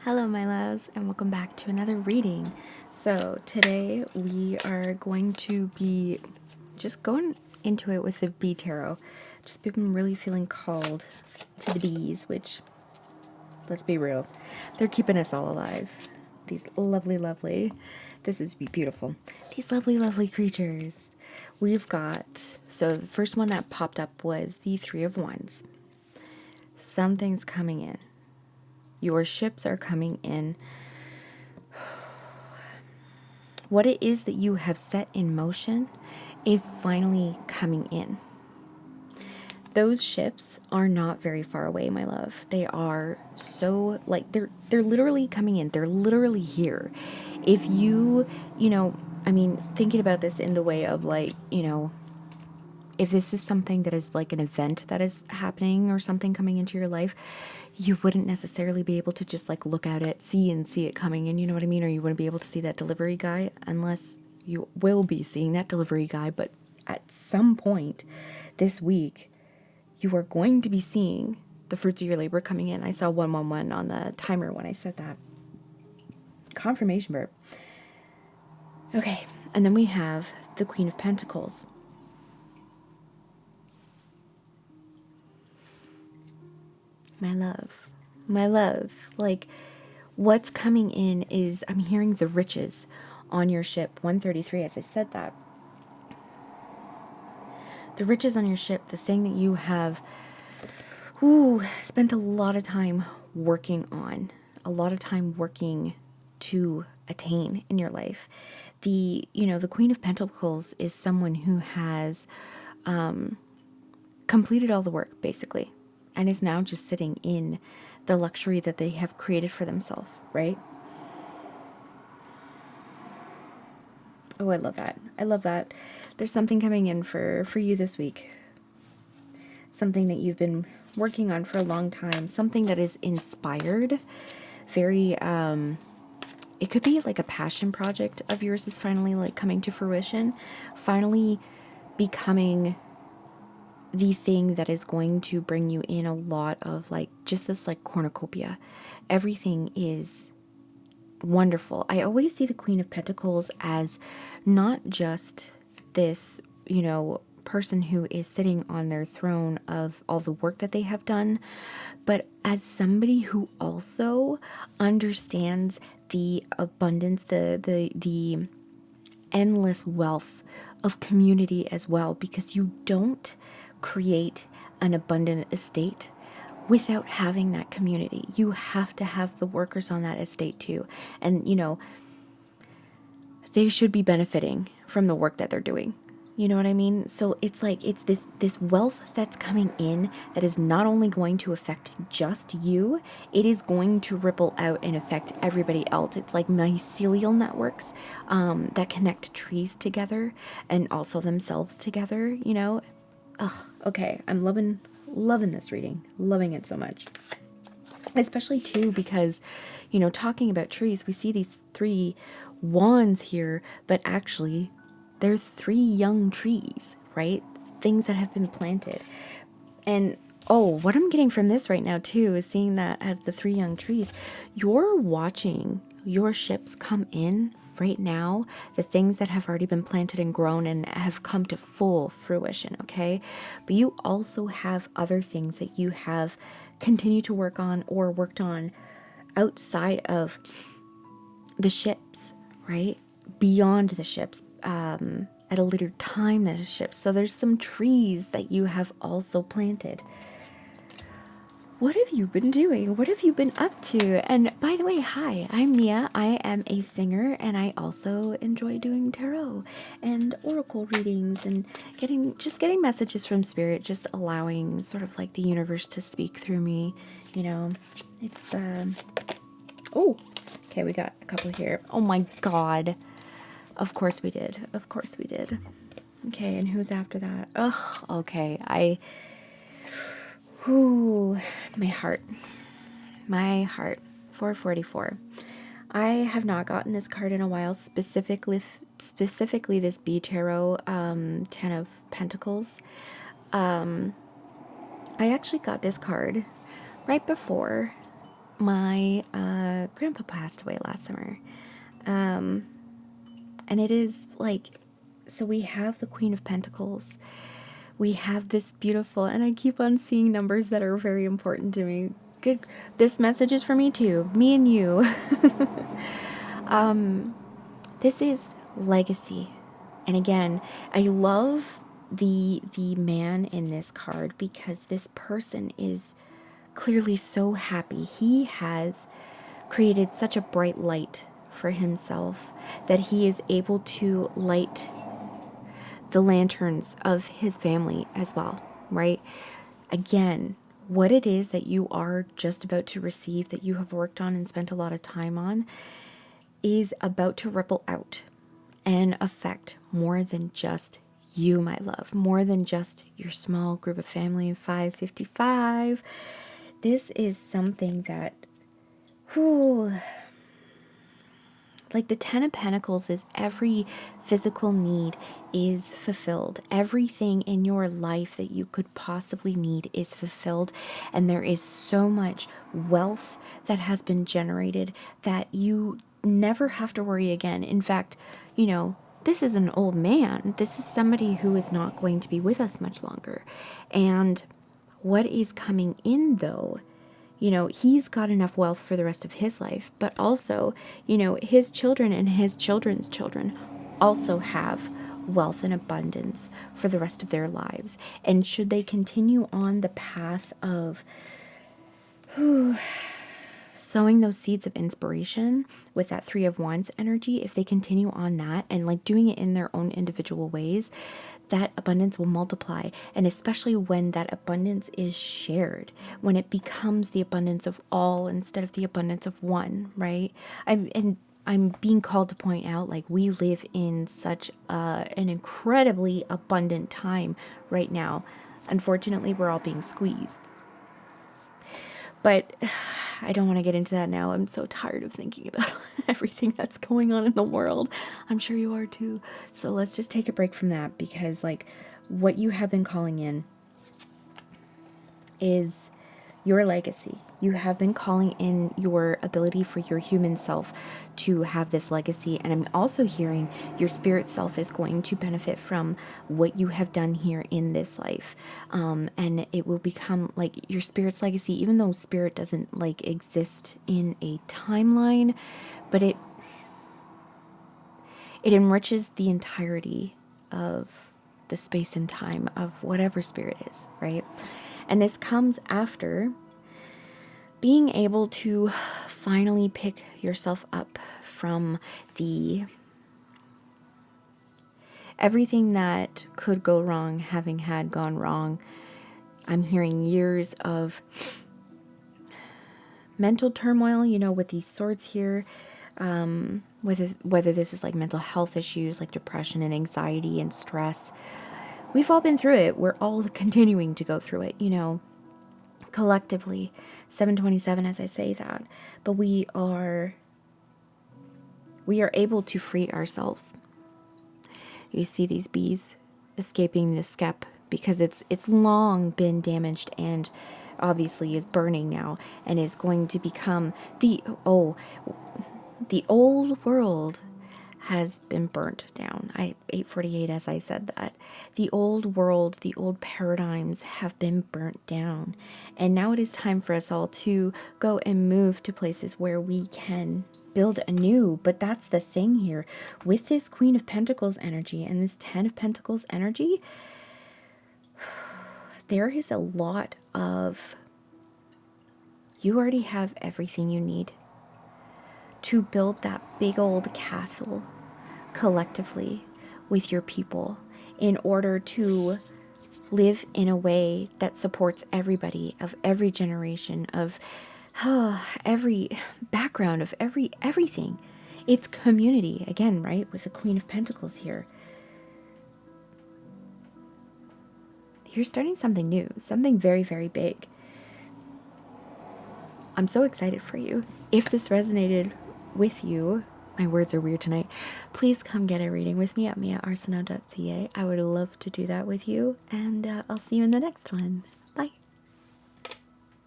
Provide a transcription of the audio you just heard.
Hello, my loves, and welcome back to another reading. So, today we are going to be just going into it with the bee tarot. Just been really feeling called to the bees, which, let's be real, they're keeping us all alive. These lovely, this is beautiful. These lovely creatures. We've got, so the first one that popped up was the Three of Wands. Something's coming in. Your ships are coming in. What it is that you have set in motion is finally coming in. Those ships are not very far away, my love. They are so, like, they're literally coming in. They're literally here. If you thinking about this in the way of, like, if this is something that is like an event that is happening or something coming into your life, you wouldn't necessarily be able to just like look at it, see it coming in, you know what I mean? Or you wouldn't be able to see that delivery guy unless you will be seeing that delivery guy. But at some point this week, you are going to be seeing the fruits of your labor coming in. I saw 111 on the timer when I said that. Confirmation verb. Okay, and then we have the Queen of Pentacles. My love, like, what's coming in is, I'm hearing the riches on your ship. 133, as I said that. The riches on your ship, the thing that you have, spent a lot of time working on, a lot of time working to attain in your life. The Queen of Pentacles is someone who has completed all the work, basically, and is now just sitting in the luxury that they have created for themselves, right? Oh, I love that. I love that. There's something coming in for you this week. Something that you've been working on for a long time. Something that is inspired. Very, it could be like a passion project of yours is finally like coming to fruition. Finally becoming the thing that is going to bring you in a lot of like just this like cornucopia. Everything is wonderful. I always see the Queen of Pentacles as not just this, person who is sitting on their throne of all the work that they have done, but as somebody who also understands the abundance, the endless wealth of community as well, because you don't create an abundant estate without having that community. You have to have the workers on that estate too. And, they should be benefiting from the work that they're doing. You know what I mean? So it's like, it's this wealth that's coming in that is not only going to affect just you, it is going to ripple out and affect everybody else. It's like mycelial networks that connect trees together and also themselves together, Okay, I'm loving this reading. Loving it so much. Especially too because, talking about trees, we see these three wands here, but actually they're three young trees, right? Things that have been planted. And what I'm getting from this right now too is seeing that as the three young trees, you're watching your ships come in right now, the things that have already been planted and grown and have come to full fruition, okay? But you also have other things that you have continued to work on or worked on outside of the ships, right? Beyond the ships, at a later time than the ships. So there's some trees that you have also planted. What have you been doing? What have you been up to? And by the way, hi, I'm Mia. I am a singer and I also enjoy doing tarot and oracle readings and getting messages from spirit, just allowing sort of like the universe to speak through me. It's, okay, we got a couple here. Oh my God. Of course we did. Of course we did. Okay, and who's after that? Oh, okay. My heart. 444. I have not gotten this card in a while, specifically this bee tarot, 10 of Pentacles. I actually got this card right before my grandpa passed away last summer. And it is like, so we have the Queen of Pentacles. We have this beautiful, and I keep on seeing numbers that are very important to me. Good. This message is for me too. Me and you. This is legacy. And again, I love the man in this card because this person is clearly so happy. He has created such a bright light for himself that he is able to light the lanterns of his family as well, right? Again, what it is that you are just about to receive, that you have worked on and spent a lot of time on, is about to ripple out and affect more than just you, my love, more than just your small group of family in 555. This is something that, like the Ten of Pentacles is every physical need is fulfilled. Everything in your life that you could possibly need is fulfilled. And there is so much wealth that has been generated that you never have to worry again. In fact, you know, this is an old man. This is somebody who is not going to be with us much longer. And what is coming in though, you know, he's got enough wealth for the rest of his life, but also, you know, his children and his children's children also have wealth and abundance for the rest of their lives. And should they continue on the path of sowing those seeds of inspiration with that Three of Wands energy, if they continue on that and like doing it in their own individual ways, that abundance will multiply. And especially when that abundance is shared, when it becomes the abundance of all instead of the abundance of one, right? I'm being called to point out, like, we live in such an incredibly abundant time right now. Unfortunately, we're all being squeezed. But I don't want to get into that now. I'm so tired of thinking about everything that's going on in the world. I'm sure you are too. So let's just take a break from that, because like what you have been calling in is your legacy. You have been calling in your ability for your human self to have this legacy. And I'm also hearing your spirit self is going to benefit from what you have done here in this life. And it will become like your spirit's legacy, even though spirit doesn't like exist in a timeline, but it enriches the entirety of the space and time of whatever spirit is, right? And this comes after being able to finally pick yourself up from the everything that could go wrong having had gone wrong. I'm hearing years of mental turmoil, you know, with these swords here, whether this is like mental health issues like depression and anxiety and stress. We've all been through it. We're all continuing to go through it, you know, collectively. 727 as I say that, but we are able to free ourselves. You see these bees escaping the skep because it's long been damaged and obviously is burning now and is going to become the old world has been burnt down. 848 as I said that. The old world, the old paradigms have been burnt down. And now it is time for us all to go and move to places where we can build anew. But that's the thing here. With this Queen of Pentacles energy and this Ten of Pentacles energy, there is a lot of, you already have everything you need to build that big old castle collectively with your people in order to live in a way that supports everybody of every generation, of every background, of everything. It's community again, right? With the Queen of Pentacles here. You're starting something new, something very, very big. I'm so excited for you. If this resonated with you, my words are weird tonight, please come get a reading with me at me@arsenal.ca. I would love to do that with you, and I'll see you in the next one.